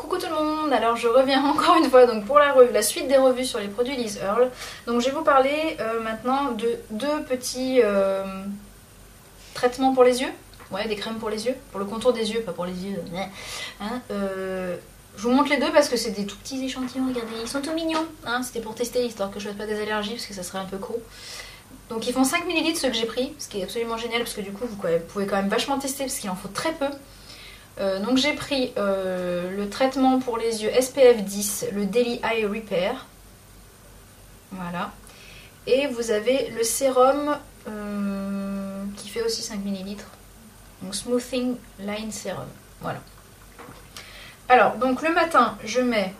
Coucou tout le monde, alors je reviens encore une fois donc pour la suite des revues sur les produits Liz Earle. Donc je vais vous parler maintenant de deux petits traitements pour les yeux. Ouais, des crèmes pour les yeux, pour le contour des yeux, pas pour les yeux. Hein, je vous montre les deux parce que c'est des tout petits échantillons, regardez, ils sont tout mignons. Hein, c'était pour tester, histoire que je fasse pas des allergies parce que ça serait un peu gros. Donc ils font 5 ml ceux que j'ai pris, ce qui est absolument génial parce que du coup vous pouvez quand même vachement tester parce qu'il en faut très peu. Donc j'ai pris le traitement pour les yeux SPF 10, le Daily Eye Repair. Voilà. Et vous avez le sérum qui fait aussi 5 ml. Donc Smoothing Line Serum. Voilà. Alors, donc le matin, je mets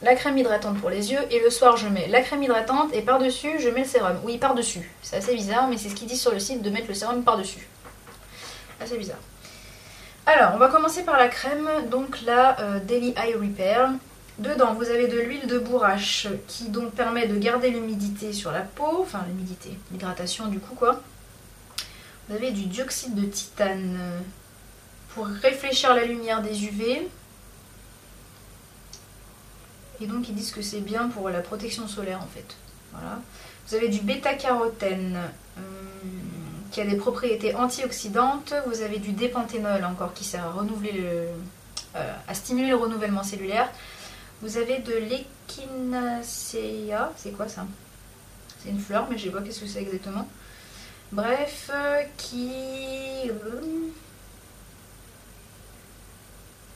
la crème hydratante pour les yeux et le soir, je mets la crème hydratante et par-dessus, je mets le sérum. Oui, par-dessus. C'est assez bizarre, mais c'est ce qu'ils disent sur le site de mettre le sérum par-dessus. Assez bizarre. Alors, on va commencer par la crème, donc la Daily Eye Repair. Dedans, vous avez de l'huile de bourrache qui donc permet de garder l'humidité sur la peau, enfin l'humidité, l'hydratation du coup quoi. Vous avez du dioxyde de titane pour réfléchir la lumière des UV. Et donc ils disent que c'est bien pour la protection solaire en fait. Voilà. Vous avez du bêta-carotène qui a des propriétés antioxydantes. Vous avez du dépanthénol encore qui sert à renouveler à stimuler le renouvellement cellulaire. Vous avez de l'Echinacea, c'est quoi ça? C'est une fleur, mais je sais pas qu'est-ce que c'est exactement. Bref,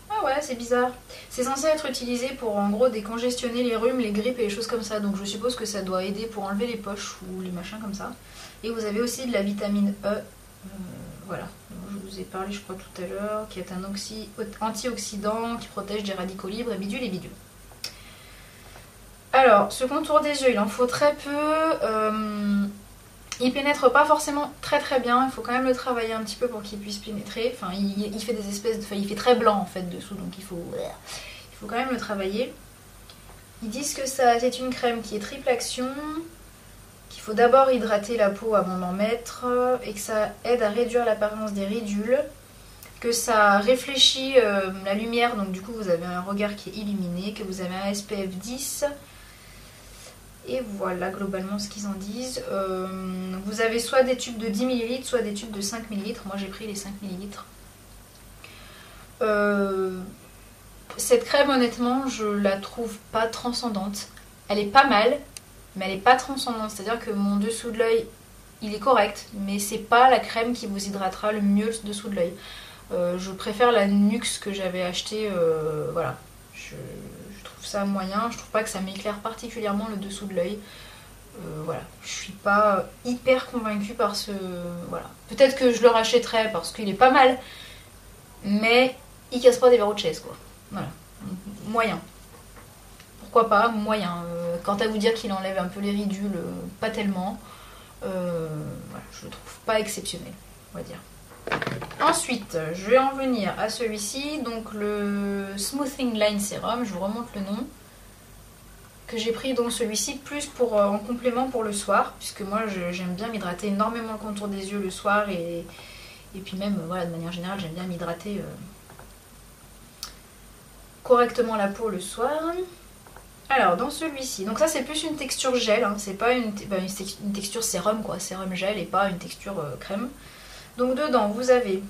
ah ouais, c'est bizarre. C'est censé être utilisé pour en gros décongestionner les rhumes, les grippes et les choses comme ça. Donc je suppose que ça doit aider pour enlever les poches ou les machins comme ça. Et vous avez aussi de la vitamine E, voilà, je vous ai parlé je crois tout à l'heure, qui est un antioxydant qui protège des radicaux libres et bidule et bidule. Alors, ce contour des yeux, il en faut très peu. Il pénètre pas forcément très très bien, il faut quand même le travailler un petit peu pour qu'il puisse pénétrer. Enfin, il fait des espèces de... Enfin, il fait très blanc en fait dessous, donc il faut quand même le travailler. Ils disent que c'est une crème qui est triple action, qu'il faut d'abord hydrater la peau avant d'en mettre, et que ça aide à réduire l'apparence des ridules, que ça réfléchit la lumière, donc du coup vous avez un regard qui est illuminé, que vous avez un SPF 10... Et voilà globalement ce qu'ils en disent. Vous avez soit des tubes de 10 ml, soit des tubes de 5 ml. Moi j'ai pris les 5 ml. Cette crème honnêtement je la trouve pas transcendante. Elle est pas mal, mais elle est pas transcendante. C'est-à-dire que mon dessous de l'œil il est correct, mais c'est pas la crème qui vous hydratera le mieux le dessous de l'œil. Je préfère la Nuxe que j'avais achetée. Voilà. Je trouve ça moyen, je trouve pas que ça m'éclaire particulièrement le dessous de l'œil. Voilà, je suis pas hyper convaincue par ce... Voilà. Peut-être que je le rachèterai parce qu'il est pas mal, mais il casse pas des verrous de chaise quoi. Voilà, moyen. Pourquoi pas, moyen. Quant à vous dire qu'il enlève un peu les ridules, pas tellement. Voilà, je le trouve pas exceptionnel, on va dire. Ensuite, je vais en venir à celui-ci, donc le Smoothing Line Serum, je vous remonte le nom, que j'ai pris donc celui-ci plus pour en complément pour le soir, puisque moi j'aime bien m'hydrater énormément le contour des yeux le soir, et puis même, voilà, de manière générale, j'aime bien m'hydrater correctement la peau le soir. Alors, dans celui-ci, donc ça c'est plus une texture gel, hein, c'est pas une texture sérum quoi, sérum gel et pas une texture crème. Donc dedans vous avez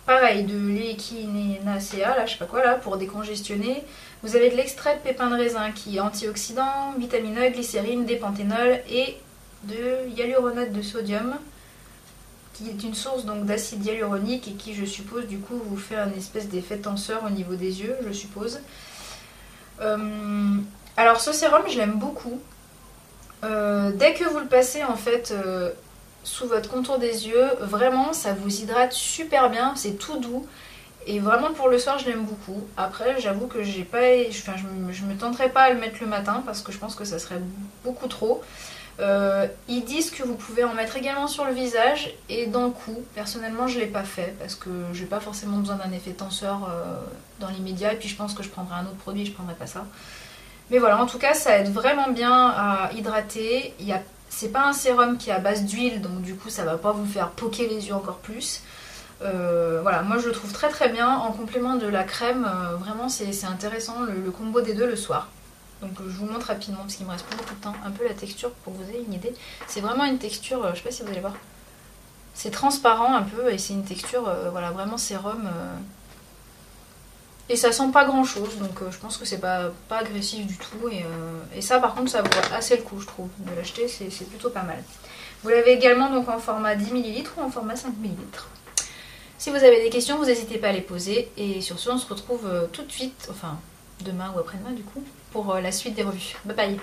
pareil de l'Echinacea, là je sais pas quoi là, pour décongestionner. Vous avez de l'extrait de pépins de raisin qui est antioxydant, vitamine E, glycérine, dépanthénol et de hyaluronate de sodium qui est une source donc d'acide hyaluronique et qui je suppose du coup vous fait un espèce d'effet tenseur au niveau des yeux, je suppose. Alors ce sérum je l'aime beaucoup. Dès que vous le passez en fait sous votre contour des yeux, vraiment ça vous hydrate super bien, c'est tout doux et vraiment pour le soir je l'aime beaucoup. Après j'avoue que je me tenterai pas à le mettre le matin parce que je pense que ça serait beaucoup trop. Ils disent que vous pouvez en mettre également sur le visage et dans le cou. Personnellement je l'ai pas fait parce que j'ai pas forcément besoin d'un effet tenseur dans l'immédiat et puis je pense que je prendrai un autre produit et je prendrai pas ça. Mais voilà, en tout cas ça aide vraiment bien à hydrater. C'est pas un sérum qui est à base d'huile, donc du coup ça va pas vous faire poquer les yeux encore plus. Voilà, moi je le trouve très très bien en complément de la crème. Vraiment c'est intéressant le combo des deux le soir. Donc je vous montre rapidement parce qu'il me reste pas beaucoup de temps. Un peu la texture pour que vous ayez une idée. C'est vraiment une texture, je sais pas si vous allez voir. C'est transparent un peu et c'est une texture voilà, vraiment sérum. Et ça sent pas grand chose, donc je pense que c'est pas agressif du tout. Et ça par contre ça vaut assez le coup je trouve. De l'acheter c'est plutôt pas mal. Vous l'avez également donc en format 10 ml ou en format 5 ml. Si vous avez des questions, vous n'hésitez pas à les poser. Et sur ce, on se retrouve tout de suite, enfin demain ou après-demain du coup, pour la suite des revues. Bye bye!